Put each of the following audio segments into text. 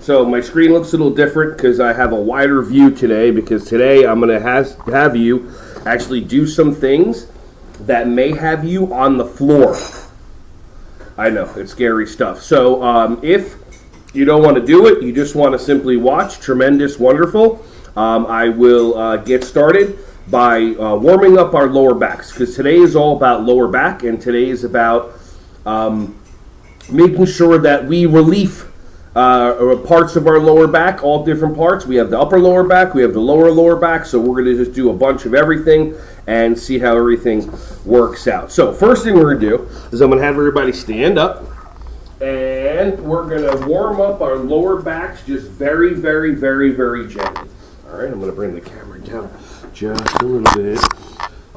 So my screen looks a little different because I have a wider view today, because today I'm going to have you actually do some things that may have you on the floor. I know, it's scary stuff. So if you don't want to do it, you just want to simply watch, tremendous, wonderful, I will get started by warming up our lower backs, because today is all about lower back, and today is about making sure that we relieve parts of our lower back, all different parts. We have the upper lower back, we have the lower back, so we're going to just do a bunch of everything and see how everything works out. So first thing we're going to do is I'm going to have everybody stand up, and we're going to warm up our lower backs just very, very, very, very gently. All right, I'm going to bring the camera down just a little bit.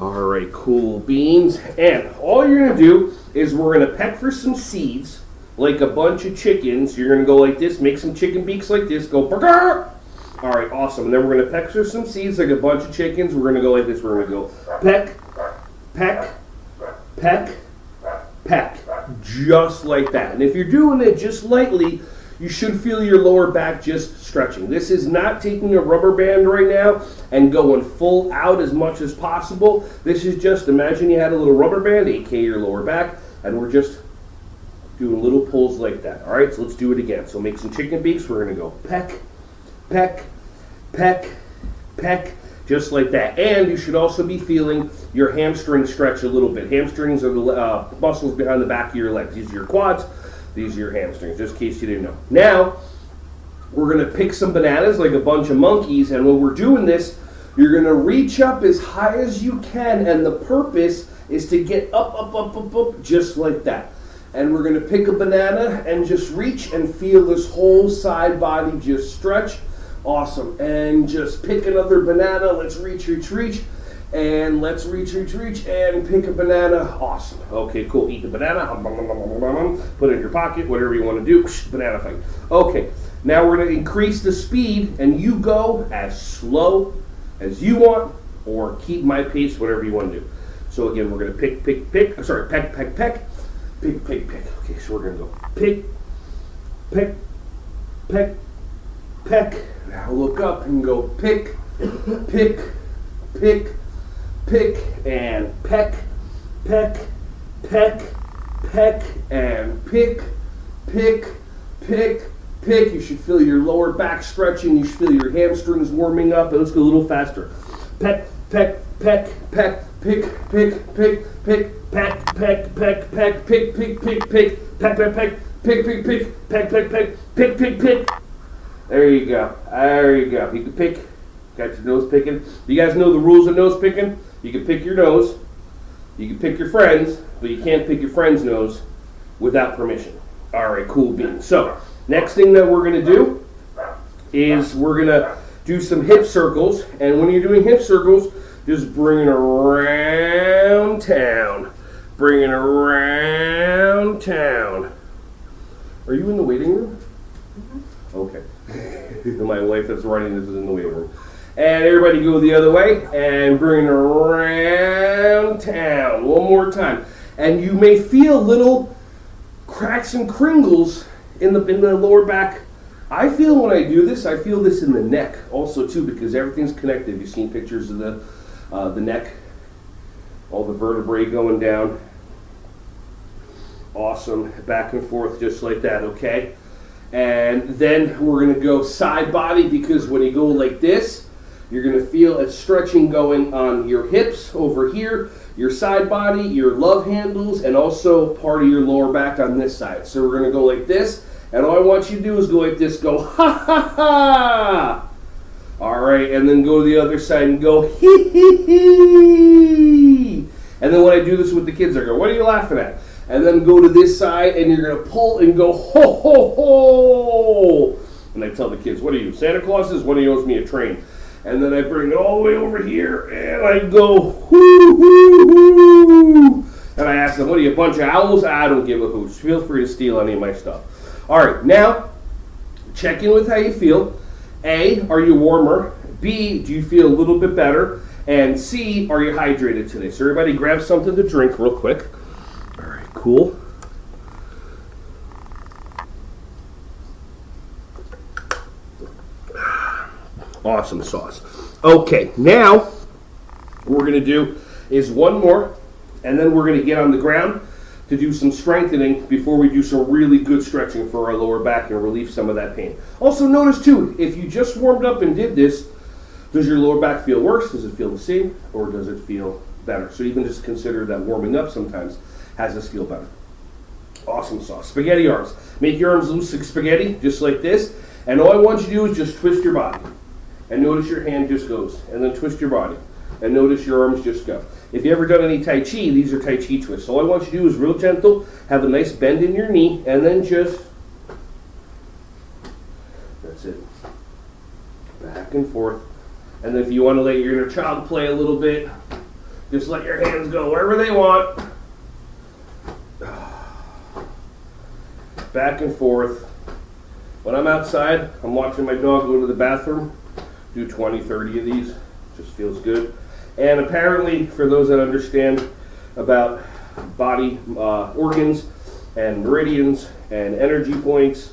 All right, cool beans. And all you're going to do is we're going to peck for some seeds like a bunch of chickens. You're going to go like this, make some chicken beaks like this, go burger. All right, awesome. And then we're going to peck for some seeds like a bunch of chickens. We're going to go like this. We're going to go peck, peck, peck, peck, just like that. And if you're doing it just lightly, you should feel your lower back just stretching. This is not taking a rubber band right now and going full out as much as possible. This is just, imagine you had a little rubber band, aka your lower back, and we're just doing little pulls like that. All right, so let's do it again. So make some chicken beaks. We're going to go peck, peck, peck, peck, just like that. And you should also be feeling your hamstrings stretch a little bit. Hamstrings are the muscles behind the back of your legs. These are your quads. These are your hamstrings, just in case you didn't know. Now, we're going to pick some bananas like a bunch of monkeys, and when we're doing this, you're going to reach up as high as you can, and the purpose is to get up, up, up, up, up, just like that. And we're going to pick a banana and just reach and feel this whole side body just stretch. Awesome. And just pick another banana. Let's reach, reach, reach. And let's reach, reach, reach, and pick a banana. Awesome. Okay, cool. Eat the banana. Put it in your pocket, whatever you want to do. Banana fight. Okay, now we're going to increase the speed, and you go as slow as you want, or keep my pace, whatever you want to do. So again, we're going to pick, pick, pick. Sorry, peck, peck, peck. Pick, pick, pick. Okay, so we're going to go pick, pick, peck, peck. Now look up and go pick, pick, pick, pick, and peck, peck, peck, peck, and pick, pick, pick, pick. You should feel your lower back stretching. You should feel your hamstrings warming up. And let's go a little faster. Peck, peck, peck, peck, pick, pick, pick, pick, peck, peck, peck, peck, pick, pick, pick, pick, peck, peck, peck, pick, pick, pick, peck, peck, peck, pick, pick, pick. There you go. There you go. You can pick. Got your nose picking. You guys know the rules of nose picking? You can pick your nose, you can pick your friends, but you can't pick your friend's nose without permission. All right, cool beans. So, next thing that we're going to do is we're going to do some hip circles. And when you're doing hip circles, just bring it around town. Bring it around town. Are you in the waiting room? Mm-hmm. Okay. My wife that's running this is in the waiting room. And everybody go the other way and bring it around town. One more time. And you may feel little cracks and crinkles in the lower back. I feel when I do this, I feel this in the neck also too, because everything's connected. You've seen pictures of the neck, all the vertebrae going down. Awesome. Back and forth just like that, okay? And then we're going to go side body, because when you go like this, you're going to feel a stretching going on your hips over here, your side body, your love handles, and also part of your lower back on this side. So we're going to go like this, and all I want you to do is go like this, go ha ha ha. All right, and then go to the other side and go hee hee hee. And then when I do this with the kids, I go, what are you laughing at? And then go to this side, and you're going to pull and go ho ho ho. And I tell the kids, what are you, Santa Clauses? One of you owes me a train. And then I bring it all the way over here, and I go, hoo, hoo, hoo. And I ask them, what are you, a bunch of owls? I don't give a hoot. Feel free to steal any of my stuff. All right, now, check in with how you feel. A, are you warmer? B, do you feel a little bit better? And C, are you hydrated today? So everybody grab something to drink real quick. All right, cool. Awesome sauce. Okay, now what we're going to do is one more, and then we're going to get on the ground to do some strengthening before we do some really good stretching for our lower back and relieve some of that pain. Also notice too, if you just warmed up and did this, does your lower back feel worse? Does it feel the same? Or does it feel better? So even just consider that warming up sometimes has us feel better. Awesome sauce. Spaghetti arms. Make your arms loose like spaghetti, just like this. And all I want you to do is just twist your body. And notice your hand just goes. And then twist your body. And notice your arms just go. If you ever done any Tai Chi, these are Tai Chi twists. All I want you to do is real gentle, have a nice bend in your knee, and then just, that's it. Back and forth. And then if you want to let your inner child play a little bit, just let your hands go wherever they want. Back and forth. When I'm outside, I'm watching my dog go to the bathroom, do 20, 30 of these. Just feels good. And apparently, for those that understand about body organs and meridians and energy points,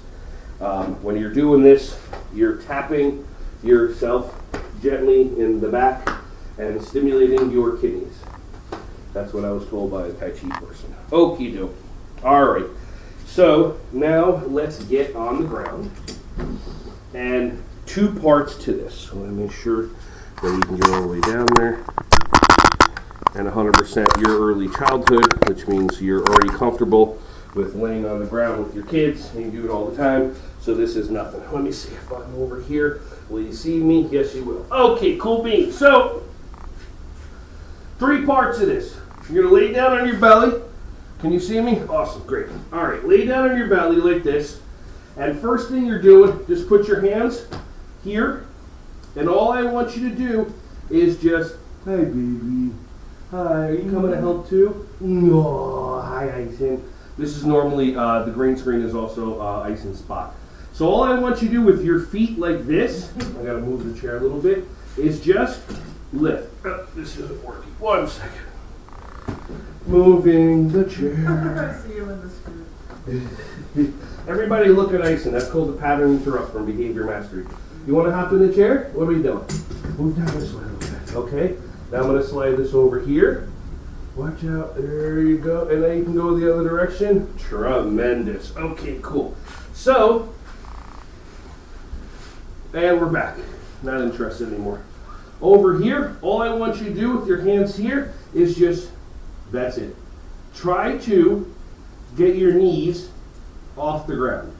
when you're doing this, you're tapping yourself gently in the back and stimulating your kidneys. That's what I was told by a Tai Chi person. Okie dokie. All right. So now let's get on the ground. And two parts to this. So let me make sure that you can go all the way down there. And 100% your early childhood, which means you're already comfortable with laying on the ground with your kids, and you do it all the time. So this is nothing. Let me see if I'm over here. Will you see me? Yes, you will. Okay, cool beans. So, three parts of this. You're going to lay down on your belly. Can you see me? Awesome, great. All right, lay down on your belly like this. And first thing you're doing, just put your hands here. And all I want you to do is just, hi, baby. Hi, are you coming to help too? No, hi, Ison. This is normally, the green screen is also Ison's spot. So all I want you to do with your feet like this, I gotta move the chair a little bit, is just lift. Oh, this isn't working. 1 second. Moving the chair. I see you in the screen. Everybody look at Ison. That's called the pattern interrupt from behavior mastery. You want to hop in the chair? What are we doing? Move down this way a little bit. Okay. Now I'm going to slide this over here. Watch out. There you go. And then you can go the other direction. Tremendous. Okay, cool. So, and we're back. Not interested anymore. Over here, all I want you to do with your hands here is just, that's it. Try to get your knees off the ground.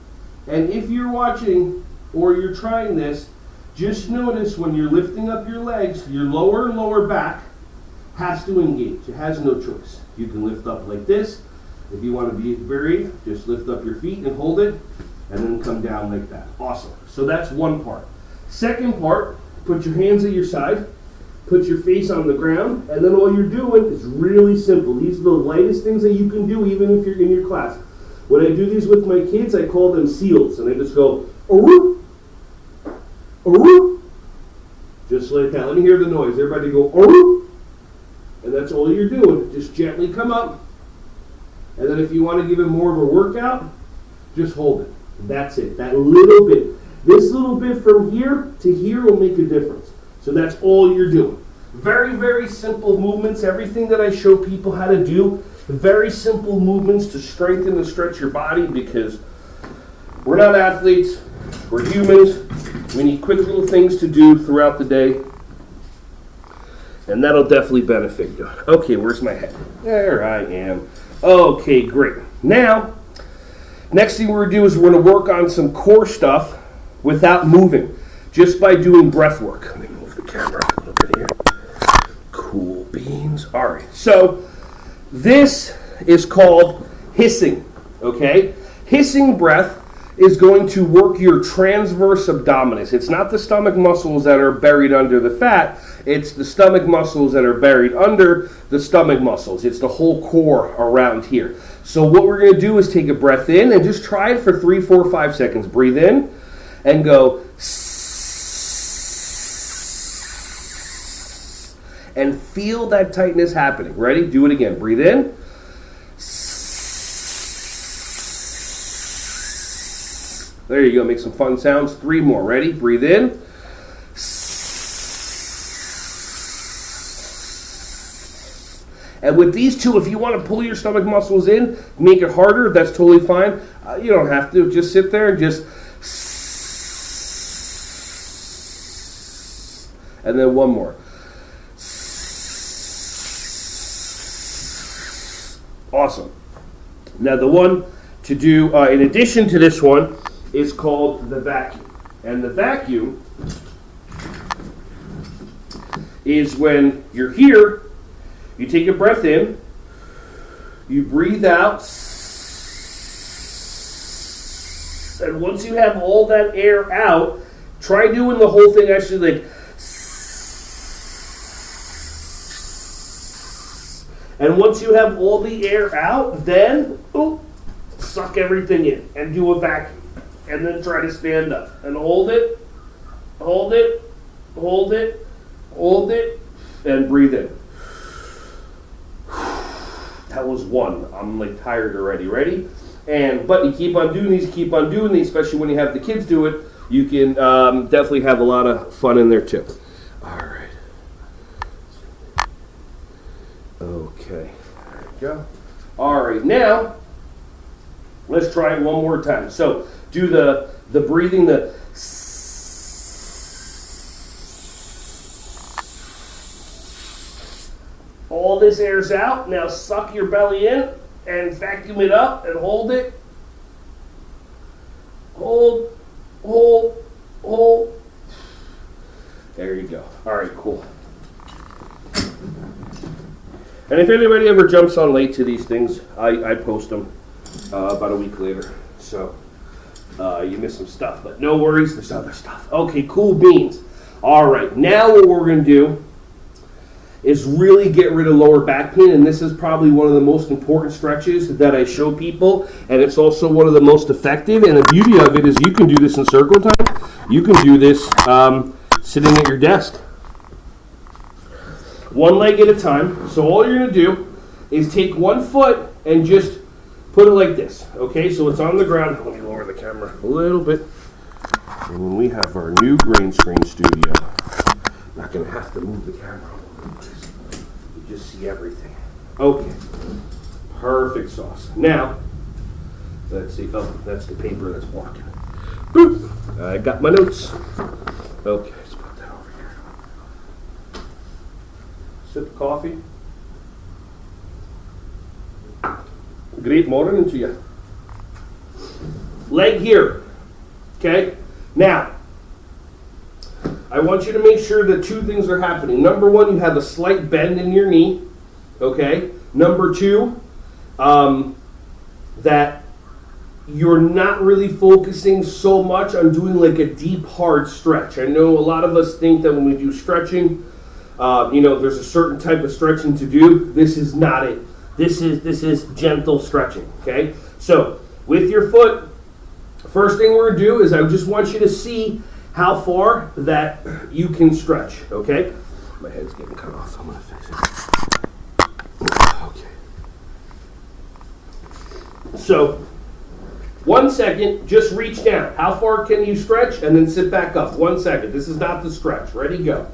And if you're watching or you're trying this, just notice when you're lifting up your legs, your lower and lower back has to engage. It has no choice. You can lift up like this. If you want to be brave, just lift up your feet and hold it, and then come down like that. Awesome. So that's one part. Second part, put your hands at your side, put your face on the ground, and then all you're doing is really simple. These are the lightest things that you can do even if you're in your class. When I do these with my kids, I call them seals, and I just go, "Oop, oop," just like that. Let me hear the noise. Everybody go, "Oop," and that's all you're doing. Just gently come up, and then if you want to give it more of a workout, just hold it. That's it. That little bit. This little bit from here to here will make a difference. So that's all you're doing. Very, very simple movements. Everything that I show people how to do, very simple movements to strengthen and stretch your body, because we're not athletes. We're humans. We need quick little things to do throughout the day. And that'll definitely benefit you. Okay, where's my head? There I am. Okay, great. Now, next thing we're going to do is we're going to work on some core stuff without moving, just by doing breath work. Let me move the camera. Look at here. Cool beans. All right. So this is called hissing. Okay? Hissing breath is going to work your transverse abdominis. It's not the stomach muscles that are buried under the fat. It's the stomach muscles that are buried under the stomach muscles. It's the whole core around here. So what we're going to do is take a breath in and just try it for 3, 4, 5 seconds. Breathe in and go and feel that tightness happening. Ready? Do it again. Breathe in. There you go. Make some fun sounds. 3 more. Ready? Breathe in. And with these two, if you want to pull your stomach muscles in, make it harder, that's totally fine. You don't have to. Just sit there and just... And then one more. Awesome. Now the one to do, in addition to this one, is called the vacuum. And the vacuum is when you're here, you take a breath in, you breathe out, and once you have all that air out, try doing the whole thing actually like, and once you have all the air out, then suck everything in and do a vacuum. And then try to stand up and hold it, hold it, hold it, hold it, and breathe in. That was one. I'm like tired already. Ready? But you keep on doing these, especially when you have the kids do it. You can definitely have a lot of fun in there too. All right. Okay. There we go. All right. Now, let's try it one more time. So, do the breathing, all this air's out. Now suck your belly in and vacuum it up and hold it. Hold, hold, hold. There you go. All right, cool. And if anybody ever jumps on late to these things, I post them about a week later. So you missed some stuff, but no worries, there's other stuff. Okay, cool beans. All right, now what we're going to do is really get rid of lower back pain, and this is probably one of the most important stretches that I show people, and it's also one of the most effective, and the beauty of it is you can do this in circle time. You can do this sitting at your desk. One leg at a time. So all you're going to do is take one foot and just put it like this, okay? So it's on the ground. Let me lower the camera a little bit. And when we have our new green screen studio, I'm not going to have to move the camera. You just see everything. Okay. Perfect sauce. Now, let's see. Oh, that's the paper that's blocking it. Boop. I got my notes. Okay, let's put that over here. Sip of coffee. Great morning to you. Leg here. Okay? Now, I want you to make sure that two things are happening. Number one, you have a slight bend in your knee. Okay? Number two, that you're not really focusing so much on doing like a deep, hard stretch. I know a lot of us think that when we do stretching, there's a certain type of stretching to do. This is not it. This is gentle stretching, okay? So, with your foot, first thing we're going to do is I just want you to see how far that you can stretch, okay? My head's getting cut off, so I'm going to fix it. Okay. So, 1 second, just reach down. How far can you stretch? And then sit back up. 1 second. This is not the stretch. Ready, go.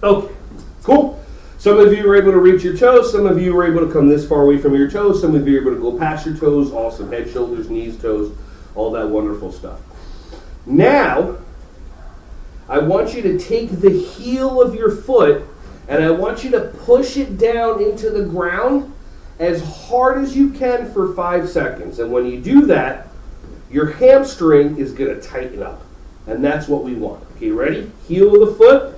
Okay, cool. Some of you were able to reach your toes. Some of you were able to come this far away from your toes. Some of you were able to go past your toes. Awesome. Head, shoulders, knees, toes, all that wonderful stuff. Now, I want you to take the heel of your foot and I want you to push it down into the ground as hard as you can for 5 seconds. And when you do that, your hamstring is going to tighten up. And that's what we want. Okay, ready? Heel of the foot.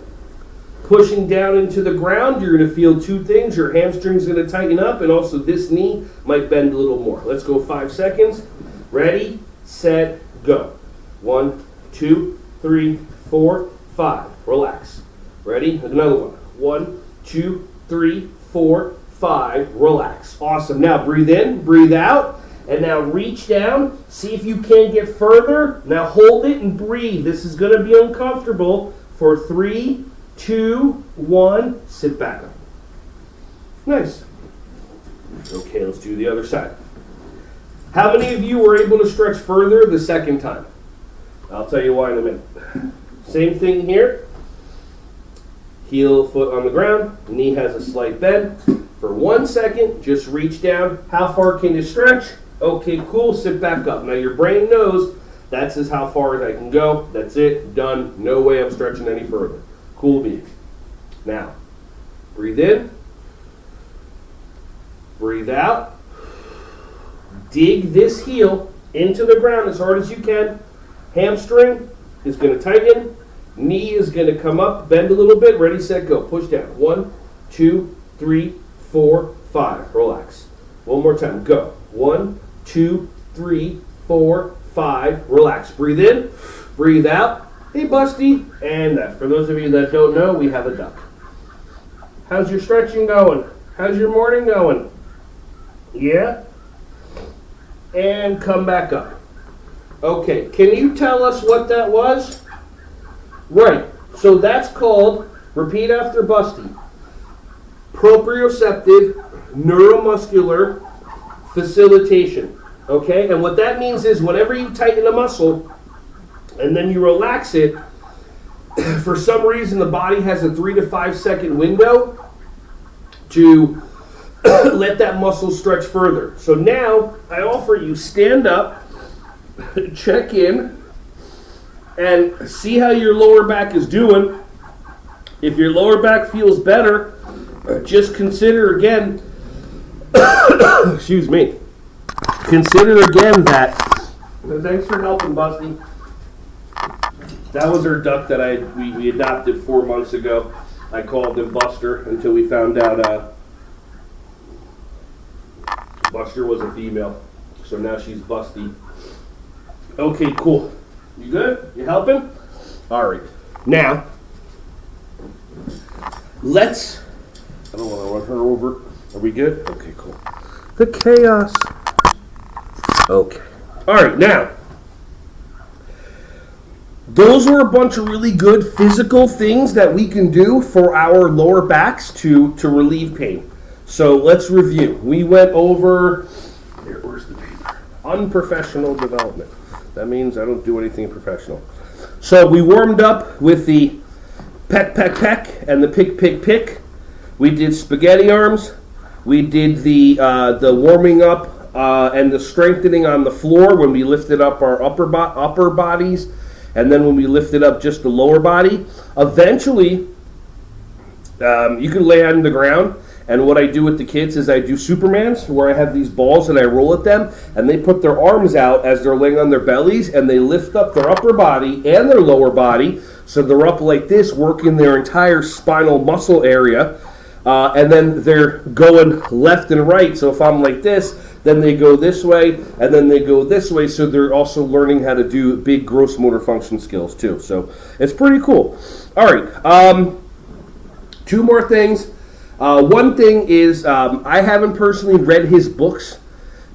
Pushing down into the ground, you're going to feel two things. Your hamstring's going to tighten up, and also this knee might bend a little more. Let's go 5 seconds. Ready, set, go. 1, 2, 3, 4, 5. Relax. Ready? Another one. 1, 2, 3, 4, 5. Relax. Awesome. Now breathe in, breathe out, and now reach down. See if you can get further. Now hold it and breathe. This is going to be uncomfortable for 3, 2, 1, sit back up. Nice. Okay, let's do the other side. How many of you were able to stretch further the second time? I'll tell you why in a minute. Same thing here. Heel, foot on the ground. Knee has a slight bend. For 1 second, just reach down. How far can you stretch? Okay, cool. Sit back up. Now your brain knows that's as how far as I can go. That's it. Done. No way I'm stretching any further. Cool beans. Now, breathe in. Breathe out. Dig this heel into the ground as hard as you can. Hamstring is going to tighten. Knee is going to come up, bend a little bit. Ready, set, go. Push down. 1, 2, 3, 4, 5. Relax. One more time. Go. 1, 2, 3, 4, 5. Relax. Breathe in. Breathe out. Hey, Busty. And that. For those of you that don't know, we have a duck. How's your stretching going? How's your morning going? Yeah? And come back up. Okay, can you tell us what that was? Right, so that's called, repeat after Busty, proprioceptive neuromuscular facilitation. Okay, and what that means is whenever you tighten a muscle and then you relax it, for some reason the body has a 3 to 5 second window to let that muscle stretch further. So now I offer you stand up, check in, and see how your lower back is doing. If your lower back feels better, just consider again, excuse me, consider again that, thanks for helping, Busty. That was our duck that we adopted 4 months ago. I called him Buster until we found out Buster was a female, so now she's Busty. Okay, cool. You good? You helping? All right. Now, let's... I don't want to run her over. Are we good? Okay, cool. The chaos. Okay. All right, now. Those are a bunch of really good physical things that we can do for our lower backs to relieve pain. So let's review. We went over, where's the paper? Unprofessional development. That means I don't do anything professional. So we warmed up with the peck, peck, peck, and the pick, pick, pick. We did spaghetti arms. We did the warming up and the strengthening on the floor when we lifted up our upper bodies, and then when we lifted up just the lower body. Eventually, you can lay on the ground. And what I do with the kids is I do Supermans, where I have these balls and I roll at them, and they put their arms out as they're laying on their bellies, and they lift up their upper body and their lower body, so they're up like this, working their entire spinal muscle area, and then they're going left and right. So if I'm like this, then they go this way, and then they go this way, so they're also learning how to do big gross motor function skills too. So it's pretty cool. All right, 2 more things. One thing is, I haven't personally read his books,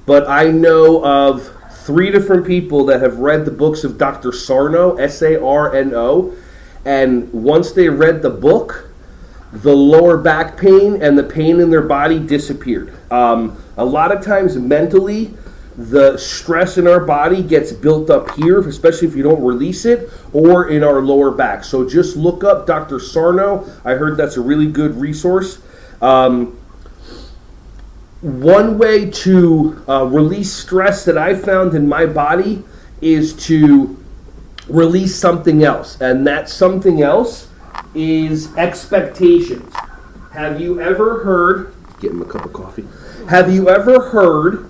but I know of 3 different people that have read the books of Dr. Sarno, S-A-R-N-O, and once they read the book, the lower back pain and the pain in their body disappeared. A lot of times mentally, the stress in our body gets built up here, especially if you don't release it, or in our lower back. So just look up Dr. Sarno. I heard that's a really good resource. One way to release stress that I found in my body is to release something else, and that something else is expectations. Have you ever heard, get him a cup of coffee, have you ever heard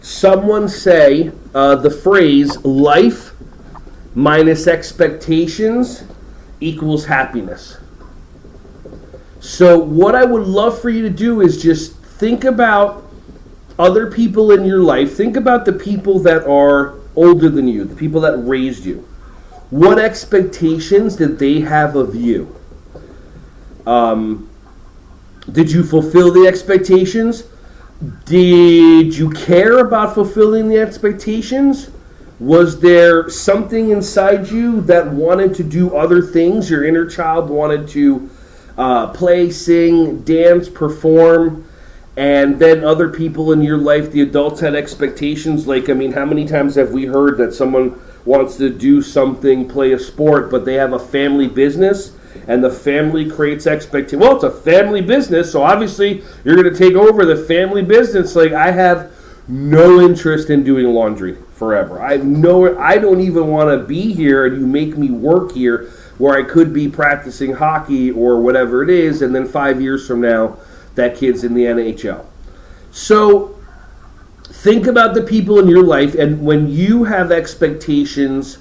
someone say the phrase life minus expectations equals happiness? So what I would love for you to do is just think about other people in your life. Think about the people that are older than you, the people that raised you. What expectations did they have of you? Did you fulfill the expectations? Did you care about fulfilling the expectations? Was there something inside you that wanted to do other things? Your inner child wanted to play, sing, dance, perform, and then other people in your life, the adults, had expectations. Like, I mean, how many times have we heard that someone wants to do something, play a sport, but they have a family business, and the family creates expectation. Well, it's a family business, so obviously you're going to take over the family business. Like, I have no interest in doing laundry forever. I don't even want to be here, and you make me work here where I could be practicing hockey or whatever it is, and then 5 years from now, that kid's in the NHL. So think about the people in your life, and when you have expectations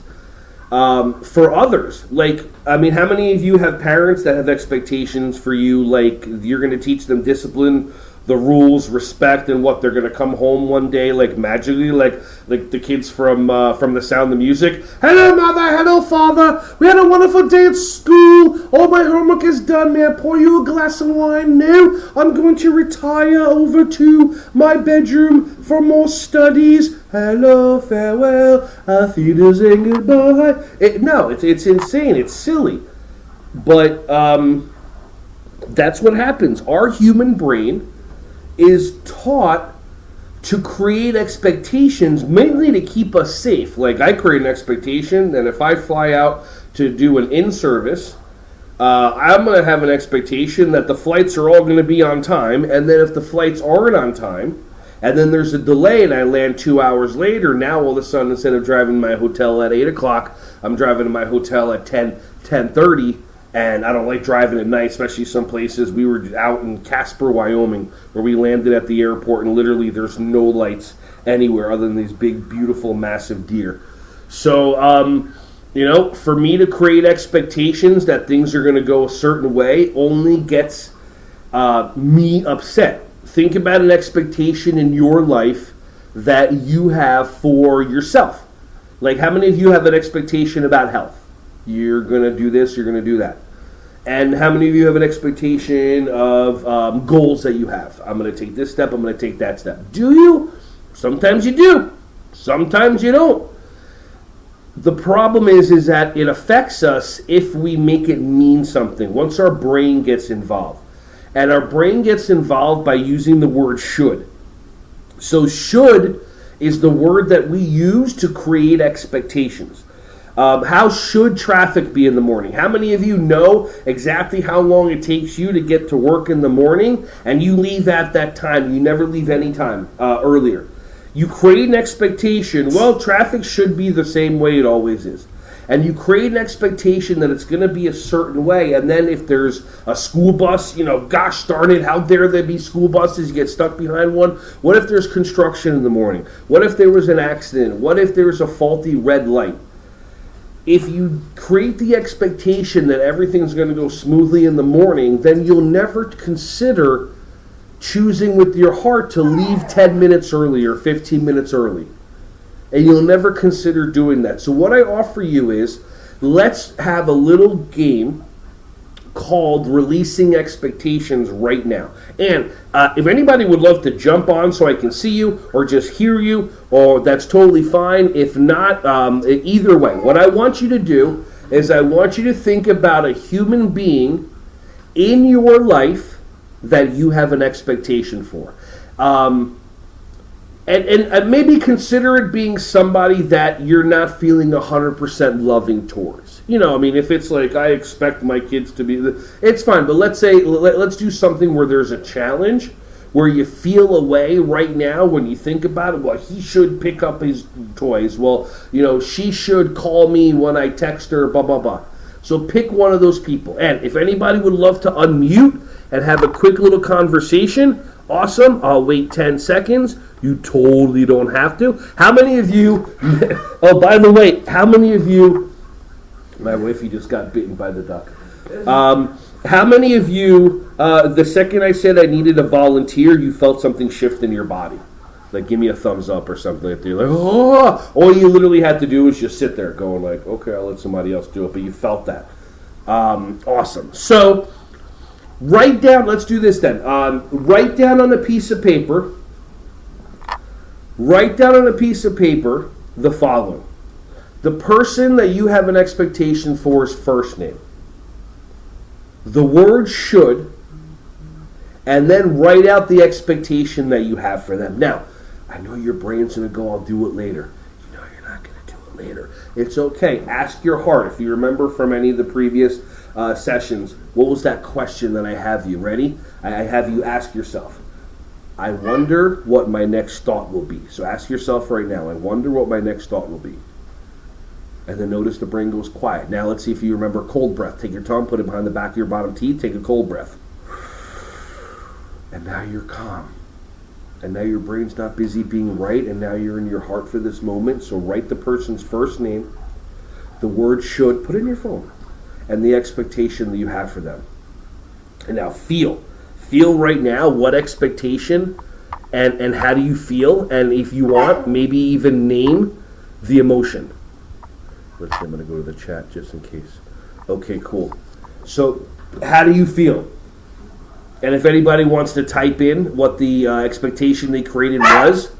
for others, like, I mean, how many of you have parents that have expectations for you, like you're going to teach them discipline, the rules, respect, and what they're going to come home one day, like magically, like the kids from The Sound of Music. Hello, mother. Hello, father. We had a wonderful day at school. All my homework is done. May I pour you a glass of wine? No, I'm going to retire over to my bedroom for more studies. Hello, farewell. Auf Wiedersehen, goodbye. It's insane. It's silly, but that's what happens. Our human brain is taught to create expectations mainly to keep us safe. Like, I create an expectation that if I fly out to do an in-service, I'm going to have an expectation that the flights are all going to be on time, and then if the flights aren't on time, and then there's a delay and I land 2 hours later, now all of a sudden, instead of driving to my hotel at 8 o'clock, I'm driving to my hotel at 10:30. And I don't like driving at night, especially some places. We were out in Casper, Wyoming, where we landed at the airport, and literally there's no lights anywhere other than these big, beautiful, massive deer. So, for me to create expectations that things are going to go a certain way only gets me upset. Think about an expectation in your life that you have for yourself. Like, how many of you have an expectation about health? You're going to do this, you're going to do that. And how many of you have an expectation of goals that you have? I'm going to take this step, I'm going to take that step. Do you? Sometimes you do. Sometimes you don't. The problem is that it affects us if we make it mean something, once our brain gets involved. And our brain gets involved by using the word should. So should is the word that we use to create expectations. How should traffic be in the morning? How many of you know exactly how long it takes you to get to work in the morning, and you leave at that time? You never leave any time earlier. You create an expectation. Well, traffic should be the same way it always is. And you create an expectation that it's going to be a certain way. And then if there's a school bus, gosh darn it, how dare there be school buses? You get stuck behind one. What if there's construction in the morning? What if there was an accident? What if there's a faulty red light? If you create the expectation that everything's going to go smoothly in the morning, then you'll never consider choosing with your heart to leave 10 minutes early or 15 minutes early. And you'll never consider doing that. So what I offer you is, let's have a little game called Releasing Expectations right now. And if anybody would love to jump on so I can see you or just hear you, or that's totally fine. If not, either way, what I want you to do is I want you to think about a human being in your life that you have an expectation for. And maybe consider it being somebody that you're not feeling 100% loving towards. If it's like, I expect my kids to be, it's fine. But let's do something where there's a challenge, where you feel a way right now when you think about it. Well, he should pick up his toys. Well, she should call me when I text her, blah, blah, blah. So pick one of those people. And if anybody would love to unmute and have a quick little conversation, awesome. I'll wait 10 seconds. You totally don't have to. How many of you, oh, by the way, how many of you, my wifey just got bitten by the duck. How many of you, the second I said I needed a volunteer, you felt something shift in your body? Like, give me a thumbs up or something like that. You're like, oh! All you literally had to do was just sit there going like, okay, I'll let somebody else do it. But you felt that. Awesome. So, write down, let's do this then. Write down on a piece of paper, the following. The person that you have an expectation for is first name. The word should, and then write out the expectation that you have for them. Now, I know your brain's going to go, I'll do it later. You're not going to do it later. It's okay. Ask your heart. If you remember from any of the previous sessions, what was that question that I have you? Ready? I have you ask yourself, I wonder what my next thought will be. So ask yourself right now, I wonder what my next thought will be. And then notice the brain goes quiet. Now let's see if you remember cold breath. Take your tongue, put it behind the back of your bottom teeth, take a cold breath. And now you're calm. And now your brain's not busy being right, and now you're in your heart for this moment. So write the person's first name, the word should, put it in your phone, and the expectation that you have for them. And now feel. Feel right now what expectation and how do you feel, and if you want, maybe even name the emotion. Let's see, I'm going to go to the chat just in case. Okay, cool. So, how do you feel? And if anybody wants to type in what the expectation they created was,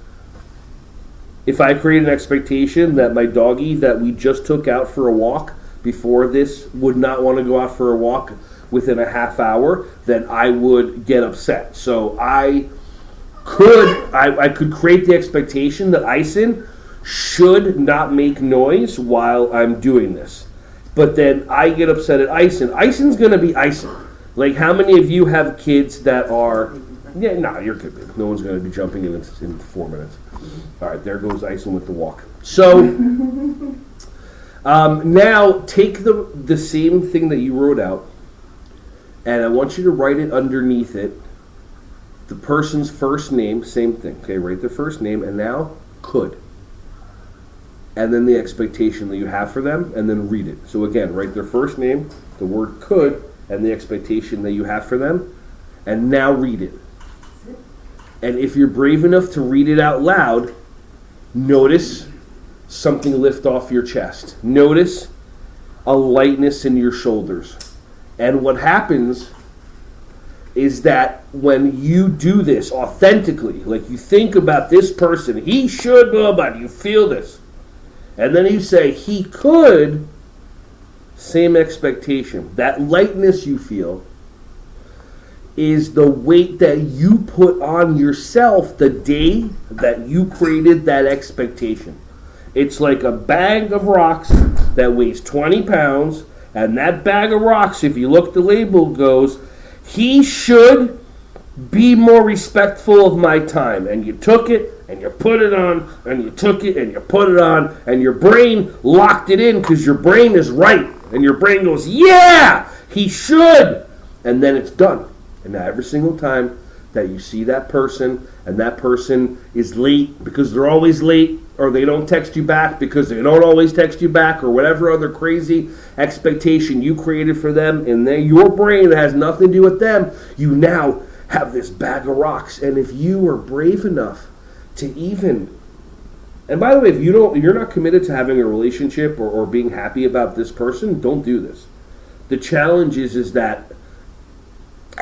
if I create an expectation that my doggie that we just took out for a walk before this would not want to go out for a walk within a half hour, then I would get upset. So I could create the expectation that Ison should not make noise while I'm doing this. But then I get upset at Ison. Ison's going to be Ison. Like, how many of you have kids that are... Yeah, no, you're good. No one's going to be jumping in 4 minutes. All right, there goes Ison with the walk. So, now take the same thing that you wrote out, and I want you to write it underneath it, the person's first name, same thing. Okay, write their first name, and now, could. And then the expectation that you have for them, and then read it. So again, write their first name, the word could, and the expectation that you have for them, and now read it. And if you're brave enough to read it out loud, notice something lift off your chest. Notice a lightness in your shoulders. And what happens is that when you do this authentically, like you think about this person, he should, blah, blah, blah, you feel this. And then you say, he could, same expectation. That lightness you feel is the weight that you put on yourself the day that you created that expectation. It's like a bag of rocks that weighs 20 pounds, and that bag of rocks, if you look the label, goes, he should be more respectful of my time. And you took it, and you put it on, and you took it, and you put it on, and your brain locked it in because your brain is right. And your brain goes, yeah, he should. And then it's done. And now every single time that you see that person, and that person is late because they're always late, or they don't text you back because they don't always text you back, or whatever other crazy expectation you created for them, and then your brain that has nothing to do with them, you now have this bag of rocks. And if you are brave enough to even, and by the way, if you're not committed to having a relationship or being happy about this person, don't do this. The challenge is that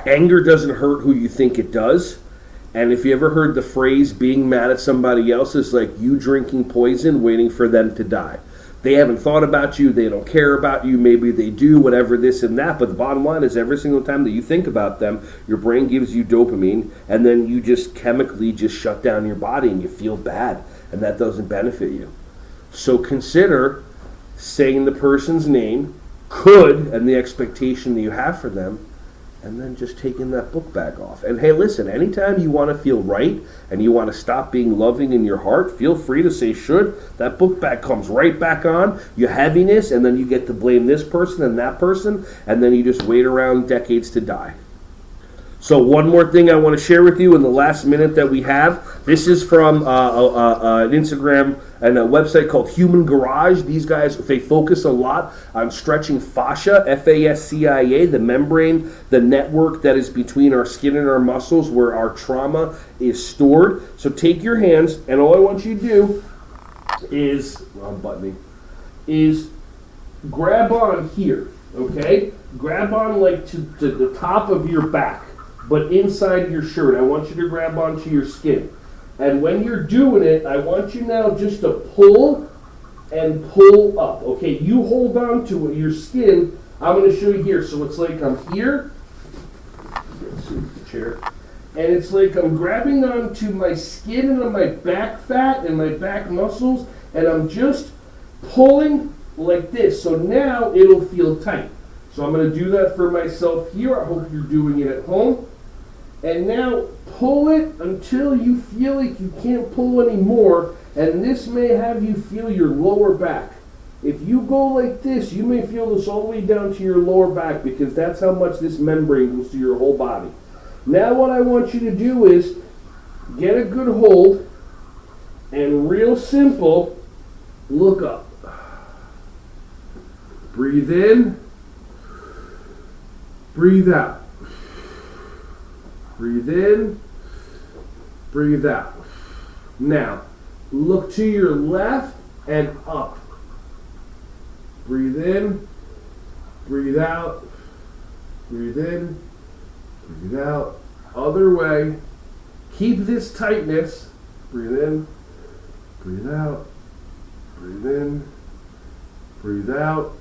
anger doesn't hurt who you think it does. And if you ever heard the phrase, being mad at somebody else is like you drinking poison waiting for them to die. They haven't thought about you, they don't care about you, maybe they do, whatever, this and that, but the bottom line is every single time that you think about them, your brain gives you dopamine, and then you just chemically just shut down your body and you feel bad, and that doesn't benefit you. So consider saying the person's name, could, and the expectation that you have for them, and then just taking that book bag off. And hey, listen, anytime you want to feel right and you want to stop being loving in your heart, feel free to say should. That book bag comes right back on, your heaviness, and then you get to blame this person and that person, and then you just wait around decades to die. So one more thing I want to share with you in the last minute that we have. This is from an Instagram and a website called Human Garage. These guys, they focus a lot on stretching fascia, F-A-S-C-I-A, the membrane, the network that is between our skin and our muscles where our trauma is stored. So take your hands, and all I want you to do is, is grab on here, okay? Grab on like to the top of your back, but inside your shirt. I want you to grab onto your skin. And when you're doing it, I want you now just to pull and pull up. Okay, you hold on to your skin. I'm going to show you here. So it's like I'm here. Let's see the chair. And it's like I'm grabbing onto my skin and on my back fat and my back muscles, and I'm just pulling like this. So now it'll feel tight. So I'm going to do that for myself here. I hope you're doing it at home. And now pull it until you feel like you can't pull anymore. And this may have you feel your lower back. If you go like this, you may feel this all the way down to your lower back because that's how much this membrane goes to your whole body. Now what I want you to do is get a good hold and real simple, look up. Breathe in, breathe out. Breathe in, breathe out. Now, look to your left and up. Breathe in, breathe out, breathe in, breathe out. Other way. Keep this tightness. Breathe in, breathe out, breathe in, breathe out.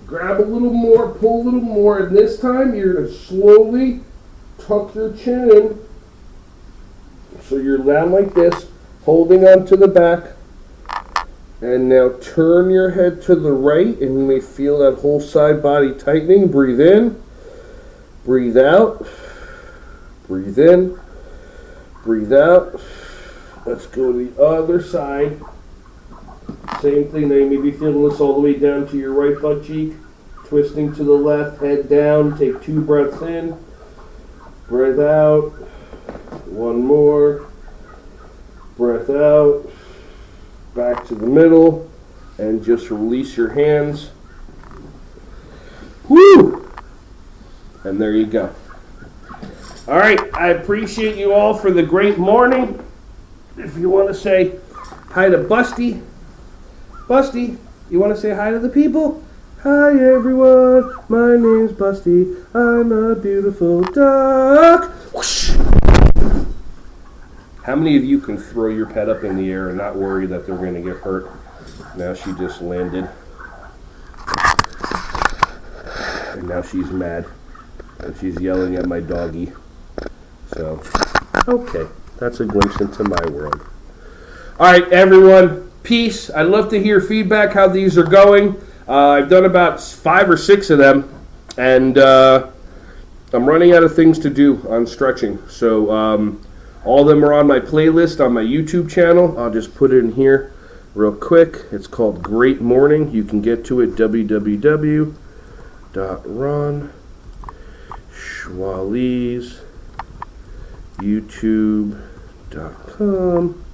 Grab a little more, pull a little more, and this time you're going to slowly tuck your chin in. So you're down like this, holding on to the back. And now turn your head to the right, and you may feel that whole side body tightening. Breathe in, breathe out, breathe in, breathe out. Let's go to the other side. Same thing, now you may be feeling this all the way down to your right butt cheek. Twisting to the left, head down, take 2 breaths in. Breath out. 1 more. Breath out. Back to the middle. And just release your hands. Woo! And there you go. All right, I appreciate you all for the great morning. If you want to say hi to Busty. Busty, you want to say hi to the people? Hi everyone, my name's Busty. I'm a beautiful duck. Whoosh. How many of you can throw your pet up in the air and not worry that they're going to get hurt? Now she just landed. And now she's mad. And she's yelling at my doggy. So, okay, that's a glimpse into my world. All right, everyone, peace. I'd love to hear feedback how these are going. I've done about 5 or 6 of them, and I'm running out of things to do on stretching. So all of them are on my playlist on my YouTube channel. I'll just put it in here real quick. It's called Great Morning. You can get to it www.ronschwalizeyoutube.com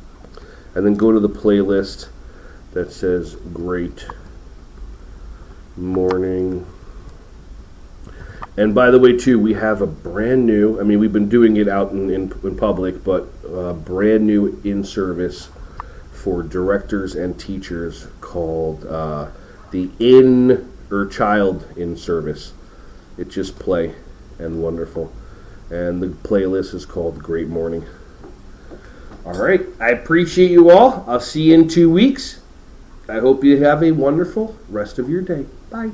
and then go to the playlist that says Great Morning. And by the way, too, we have a brand new, I mean, we've been doing it out in public, but a brand new in-service for directors and teachers called the Child in-service. It's just play and wonderful. And the playlist is called Great Morning. All right, I appreciate you all. I'll see you in 2 weeks. I hope you have a wonderful rest of your day. Bye.